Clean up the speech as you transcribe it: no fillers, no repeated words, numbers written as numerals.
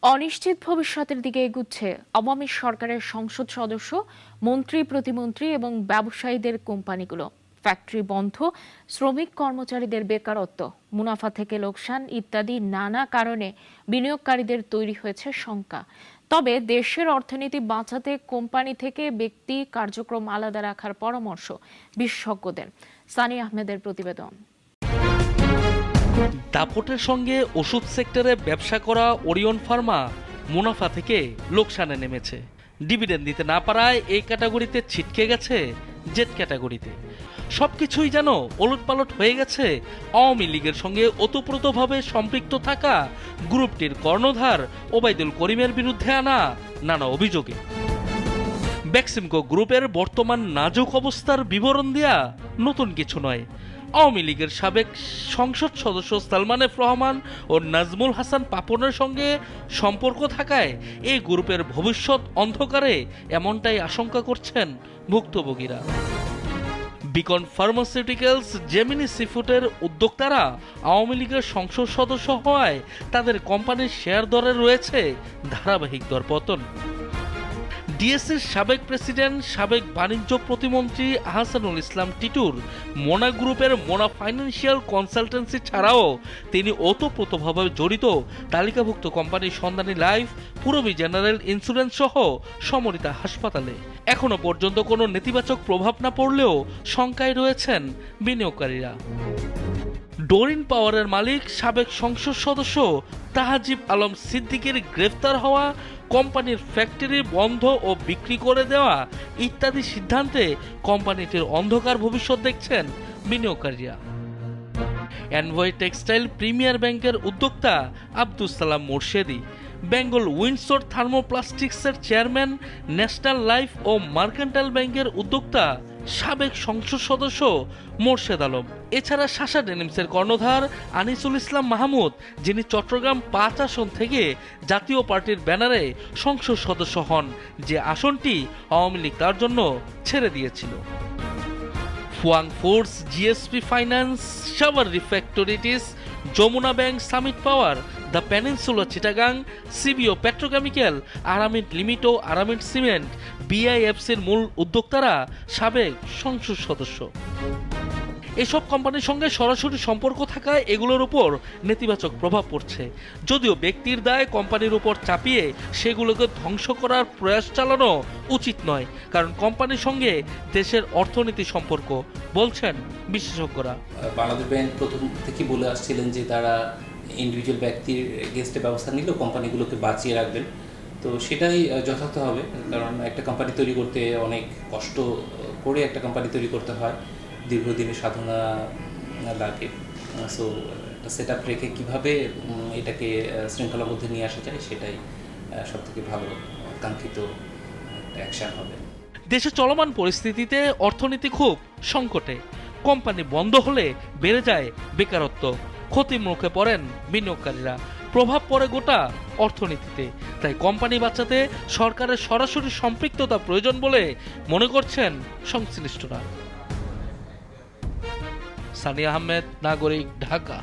অনিশ্চিত ভবিষ্যতের দিকে এগুচ্ছে আওয়ামী সরকারের সংসদ সদস্য, মন্ত্রী, প্রতিমন্ত্রী এবং ব্যবসায়ীদের কোম্পানিগুলো। ফ্যাক্টরি বন্ধ, শ্রমিক কর্মচারীদের বেকারত্ব, মুনাফা থেকে লোকসান ইত্যাদি নানা কারণে বিনিয়োগকারীদের তৈরি হয়েছে শঙ্কা। তবে দেশের অর্থনীতি বাঁচাতে কোম্পানি থেকে ব্যক্তি কার্যক্রম আলাদা রাখার পরামর্শ বিশেষজ্ঞদের। সানি আহমেদের প্রতিবেদন। দাপটের সঙ্গে ওষুধ সেক্টরে ব্যবসা করা ওরিয়ন ফার্মা মুনাফা থেকে লোকসানে নেমেছে। ডিভিডেন্ড দিতে না পারায় এই ক্যাটাগরিতে ছিটকে গেছে জেড ক্যাটাগরিতে। সবকিছুই যেন ওলটপালট হয়ে গেছে আওয়ামী লীগের সঙ্গে ওতপ্রোতভাবে সম্পৃক্ত থাকা গ্রুপটির কর্ণধার ওবায়দুল করিমের বিরুদ্ধে আনা নানা অভিযোগে। বেক্সিমকো গ্রুপের বর্তমান নাজুক অবস্থার বিবরণ দেয়া নতুন কিছু নয়। আওয়ামী লীগের সাবেক সংসদ সদস্য সালমান এফ রহমান ও নাজমুল হাসান পাপনের সঙ্গে সম্পর্ক থাকায় এই গ্রুপের ভবিষ্যৎ অন্ধকারে এমনটাই আশঙ্কা করছেন ভুক্তভোগীরা। বিকন ফার্মাসিউটিক্যালস, জেমিনি সিফুডের উদ্যোক্তারা আওয়ামী লীগের সংসদ সদস্য হওয়ায় তাদের কোম্পানির শেয়ার দরে রয়েছে ধারাবাহিক দরপতন। ডিএসসির সাবেক প্রেসিডেন্ট, সাবেক বাণিজ্য প্রতিমন্ত্রী আহসানুল ইসলাম টিটুর মোনা গ্রুপের মোনা ফাইন্যান্সিয়াল কনসালটেন্সি ছাড়াও তিনি ওতপ্রোতভাবে জড়িত তালিকাভুক্ত কোম্পানি সন্ধানী লাইফ, পূরবী জেনারেল ইন্স্যুরেন্স সহ সমরিতা হাসপাতালে। এখনো পর্যন্ত কোনো নেতিবাচক প্রভাব না পড়লেও শঙ্কায় রয়েছেন বিনিয়োগকারীরা। ডোরিন পাওয়ারের মালিক সাবেক সংসদ সদস্য তাহাজিব আলম সিদ্দিকের গ্রেফতার হওয়া, কোম্পানির ফ্যাক্টরি বন্ধ ও বিক্রি করে দেওয়া ইত্যাদি সিদ্ধান্তে কোম্পানিটির অন্ধকার ভবিষ্যৎ দেখছেন বিনিয়োগকারীরা। এনভয় টেক্সটাইল প্রিমিয়ার ব্যাংকের উদ্যোক্তা আব্দুস সালাম মোর্শেদি, বেঙ্গল উইন্ডসর থার্মোপ্লাস্টিক্সের চেয়ারম্যান, ন্যাশনাল লাইফ ও মার্কেন্টাইল ব্যাংকের উদ্যোক্তা সাবেক সংসদ সদস্য মোর্শেদ আলম, এছাড়া শাসা ডেনিমসের কর্ণধার আনিসুল ইসলাম মাহমুদ, যিনি চট্টগ্রাম ৫ আসন থেকে জাতীয় পার্টির ব্যানারে সংসদ সদস্য হন, যে আসনটি আওয়ামী লীগ তার জন্য ছেড়ে দিয়েছিল। ফুয়াং ফোর্স, জিএসপি ফাইন্যান্স, শাওয়ার রিফ্যাক্টরিটিস, যমুনা ব্যাংক, সামিট পাওয়ার, দ্য পেনিনসুলা চিটাগাং, সিবিও পেট্রোকেমিক্যাল, আরামিড লিমিট ও আরামিড সিমেন্ট, বিআইএফসির মূল উদ্যোক্তারা সাবেক সংসদ সদস্য। এসব কোম্পানির সঙ্গে সরাসরি সম্পর্ক থাকায় এগুলোর উপর নেতিবাচক প্রভাব পড়ছে। যদিও ব্যক্তির দায় কোম্পানির উপর চাপিয়ে সেগুলোকে ধ্বংস করার প্রয়াস চালানো উচিত নয়, কারণ কোম্পানির সঙ্গে দেশের অর্থনীতি সম্পর্ক, বলছেন বিশেষজ্ঞরা। বাংলাদেশ ব্যাংক প্রথম থেকে বলে আসছিলেন যে তারা ইন্ডিভিজুয়াল ব্যক্তির এগেইনস্টে ব্যবস্থা নিলেও কোম্পানিগুলোকে বাঁচিয়ে রাখবেন। তো সেটাই যথার্থ হবে, কারণ একটা কোম্পানি তৈরি করতে অনেক কষ্ট করে একটা কোম্পানি তৈরি করতে হয়, দীর্ঘদিনের সাধনা লাগে। সো একটা সেট আপ রেখে কীভাবে এটাকে শৃঙ্খলার মধ্যে নিয়ে আসা যায় সেটাই সবথেকে ভালো কাঙ্ক্ষিত অ্যাকশন হবে। দেশে চলমান পরিস্থিতিতে অর্থনীতি খুব সংকটে। কোম্পানি বন্ধ হলে বেড়ে যায় বেকারত্ব, ক্ষতির মুখে পড়েন বিনিয়োগকারীরা, প্রভাব পড়ে গোটা অর্থনীতিতে। তাই কোম্পানি বাঁচাতে সরকারের সরাসরি সম্পৃক্ততা প্রয়োজন বলে মনে করছেন সংশ্লিষ্টরা। সানি আহমেদ, নাগরিক, ঢাকা।